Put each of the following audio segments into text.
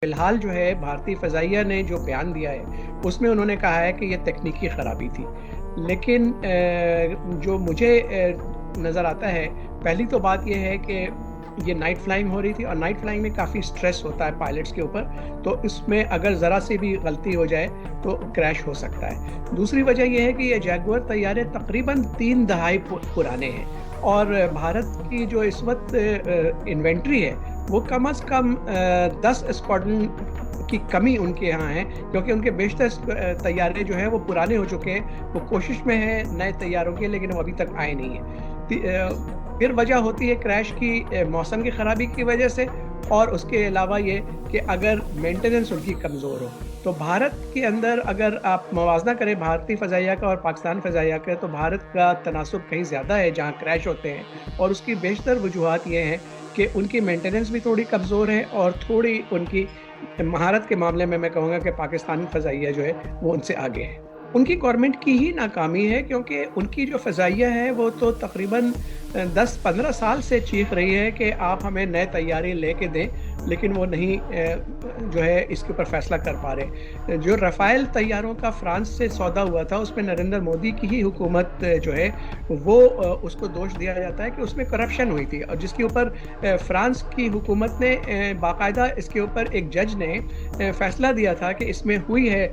فی الحال جو ہے بھارتی فضائیہ نے جو بیان دیا ہے اس میں انہوں نے کہا ہے کہ یہ تکنیکی خرابی تھی، لیکن جو مجھے نظر آتا ہے، پہلی تو بات یہ ہے کہ یہ نائٹ فلائنگ ہو رہی تھی، اور نائٹ فلائنگ میں کافی سٹریس ہوتا ہے پائلٹس کے اوپر، تو اس میں اگر ذرا سی بھی غلطی ہو جائے تو کریش ہو سکتا ہے۔ دوسری وجہ یہ ہے کہ یہ جیگوار طیارے تقریباً 3 دہائی پرانے ہیں، اور بھارت کی جو اس وقت انوینٹری ہے وہ کم از کم 10 اسکواڈرن کی کمی ان کے یہاں ہے، کیونکہ ان کے بیشتر طیارے جو ہیں وہ پرانے ہو چکے ہیں، وہ کوشش میں ہیں نئے طیاروں کے، لیکن وہ ابھی تک آئے نہیں ہیں۔ پھر وجہ ہوتی ہے کریش کی موسم کی خرابی کی وجہ سے، اور اس کے علاوہ یہ کہ اگر مینٹیننس ان کی کمزور ہو تو بھارت کے اندر اگر آپ موازنہ کریں بھارتی فضائیہ کا اور پاکستان فضائیہ کا، تو بھارت کا تناسب کہیں زیادہ ہے جہاں کریش ہوتے ہیں، اور اس کی بیشتر وجوہات یہ ہیں کہ ان کی مینٹیننس بھی تھوڑی کمزور ہے، اور تھوڑی ان کی مہارت کے معاملے میں کہوں گا کہ پاکستانی فضائیہ جو ہے وہ ان سے آگے ہے۔ ان کی گورنمنٹ کی ہی ناکامی ہے، کیونکہ ان کی جو فضائیہ ہے وہ تو تقریباً 10-15 سال سے چیخ رہی ہے کہ آپ ہمیں نئے طیارے لے کے دیں، لیکن وہ نہیں جو ہے اس کے اوپر فیصلہ کر پا رہے۔ جو رافیل طیاروں کا فرانس سے سودا ہوا تھا، اس میں نریندر مودی کی ہی حکومت جو ہے وہ اس کو دوش دیا جاتا ہے کہ اس میں کرپشن ہوئی تھی، اور جس کے اوپر فرانس کی حکومت نے باقاعدہ اس کے اوپر ایک جج نے فیصلہ دیا تھا کہ اس میں ہوئی ہے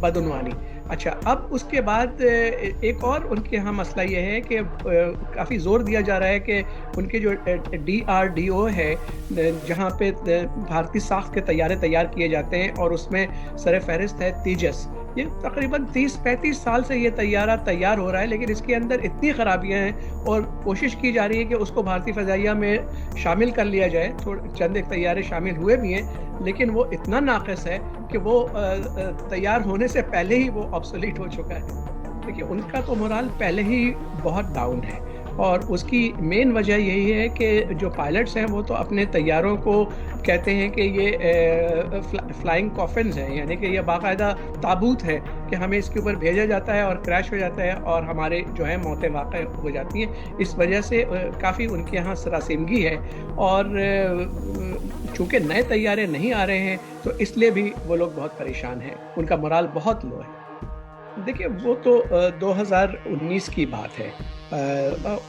بدعنوانی۔ اچھا، اب اس کے بعد ایک اور ان کے ہاں مسئلہ یہ ہے کہ کافی زور دیا جا رہا ہے کہ ان کے جو DRDO ہے، جہاں پہ بھارتی ساخت کے طیارے تیار کیے جاتے ہیں، اور اس میں سر فہرست ہے تیجس، یہ تقریباً 30-35 سال سے یہ طیارہ تیار ہو رہا ہے، لیکن اس کے اندر اتنی خرابیاں ہیں، اور کوشش کی جا رہی ہے کہ اس کو بھارتی فضائیہ میں شامل کر لیا جائے۔ چند ایک طیارے شامل ہوئے بھی ہیں، لیکن وہ اتنا ناقص ہے کہ وہ تیار ہونے سے پہلے ہی وہ آبسولیٹ ہو چکا ہے۔ دیکھیے، ان کا تو مورال پہلے ہی بہت ڈاؤن ہے، اور اس کی مین وجہ یہی ہے کہ جو پائلٹس ہیں وہ تو اپنے طیاروں کو کہتے ہیں کہ یہ فلائنگ کافنز ہیں، یعنی کہ یہ باقاعدہ تابوت ہے کہ ہمیں اس کے اوپر بھیجا جاتا ہے اور کریش ہو جاتا ہے، اور ہمارے جو ہے موتیں واقع ہو جاتی ہیں۔ اس وجہ سے کافی ان کے یہاں سراسیمگی ہے، اور چونکہ نئے طیارے نہیں آ رہے ہیں تو اس لیے بھی وہ لوگ بہت پریشان ہیں، ان کا مورال بہت لو ہے۔ دیکھیے، وہ تو 2019 کی بات ہے۔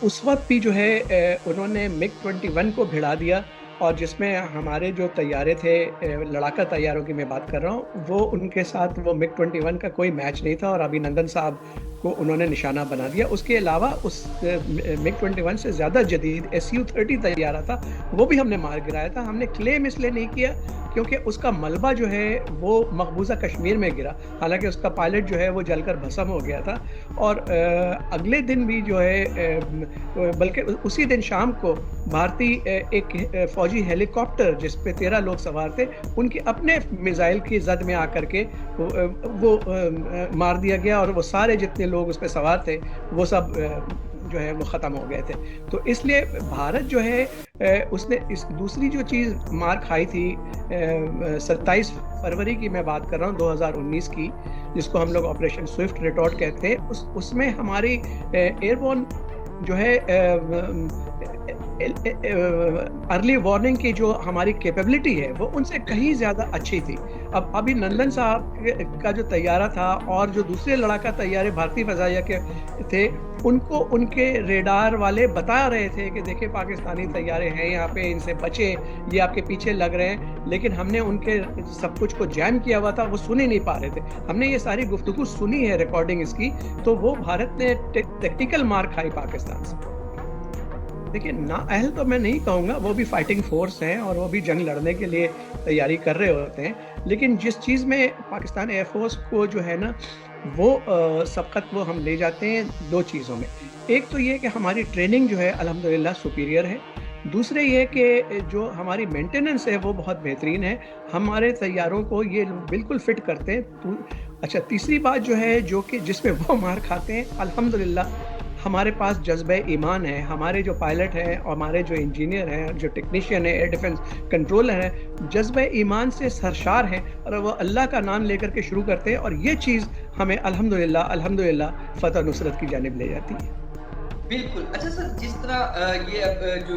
اس وقت بھی جو ہے انہوں نے MiG-21 کو بھڑا دیا، اور جس میں ہمارے جو طیارے تھے، لڑاکا طیاروں کی میں بات کر رہا ہوں، وہ ان کے ساتھ وہ MiG-21 کا کوئی میچ نہیں تھا، اور ابھینندن صاحب کو انہوں نے نشانہ بنا دیا۔ اس کے علاوہ اس MiG-21 سے زیادہ جدید Su-30 طیارہ تھا، وہ بھی ہم نے مار گرایا تھا۔ ہم نے کلیم اس لیے نہیں کیا کیونکہ اس کا ملبہ جو ہے وہ مقبوضہ کشمیر میں گرا، حالانکہ اس کا پائلٹ جو ہے وہ جل کر بھسم ہو گیا تھا، اور اگلے دن بھی جو ہے بلکہ اسی دن شام کو بھارتی ایک فوجی ہیلی کاپٹر جس پہ 13 لوگ سوار تھے، ان کے اپنے میزائل کی زد میں آ کر کے وہ مار دیا گیا، اور وہ سارے جتنے لوگ اس پہ سوار تھے وہ سب جو ہے وہ ختم ہو گئے تھے۔ تو اس لیے بھارت جو ہے اس نے اس دوسری جو چیز مار کھائی تھی 27 فروری کی میں بات کر رہا ہوں 2019 کی، جس کو ہم لوگ آپریشن سوئفٹ ریٹارٹ کہتے ہیں، اس میں ہماری ایئر بورن جو ہے ارلی وارننگ کی جو ہماری کیپیبلٹی ہے وہ ان سے کہیں زیادہ اچھی تھی۔ اب ابھی نندن صاحب کا جو طیارہ تھا، اور جو دوسرے لڑاکا طیارے بھارتی فضائیہ کے تھے، ان کو ان کے ریڈار والے بتا رہے تھے کہ دیکھیں پاکستانی طیارے ہیں یہاں پہ، ان سے بچے، یہ آپ کے پیچھے لگ رہے ہیں، لیکن ہم نے ان کے سب کچھ کو جیم کیا ہوا تھا، وہ سن ہی نہیں پا رہے تھے۔ ہم نے یہ ساری گفتگو سنی ہے، ریکارڈنگ اس کی، تو وہ بھارت نے ٹیکنیکل مار کھائی پاکستان سے۔ دیکھیے، نااہل تو میں نہیں کہوں گا، وہ بھی فائٹنگ فورس ہیں، اور وہ بھی جنگ لڑنے کے لیے تیاری کر رہے ہوتے ہیں، لیکن جس چیز میں پاکستان ایئر فورس کو جو ہے نا وہ سبقت وہ ہم لے جاتے ہیں 2 چیزوں میں۔ ایک تو یہ کہ ہماری ٹریننگ جو ہے الحمدللہ سپیریئر ہے، دوسرے یہ کہ جو ہماری مینٹیننس ہے وہ بہت بہترین ہے، ہمارے طیاروں کو یہ بالکل فٹ کرتے ہیں۔ اچھا، تیسری بات جو ہے جو کہ جس میں وہ مار کھاتے ہیں، الحمدللہ ہمارے پاس جذبہ ایمان ہے، ہمارے جو پائلٹ ہیں اور ہمارے جو انجینئر ہیں، جو ٹیکنیشین ہیں، ایئر ڈیفنس کنٹرولر ہیں، جذبہ ایمان سے سرشار ہیں، اور وہ اللہ کا نام لے کر کے شروع کرتے ہیں، اور یہ چیز ہمیں الحمدللہ فتح نصرت کی جانب لے جاتی ہے۔ بالکل۔ اچھا سر، جس طرح یہ اب جو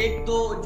1-2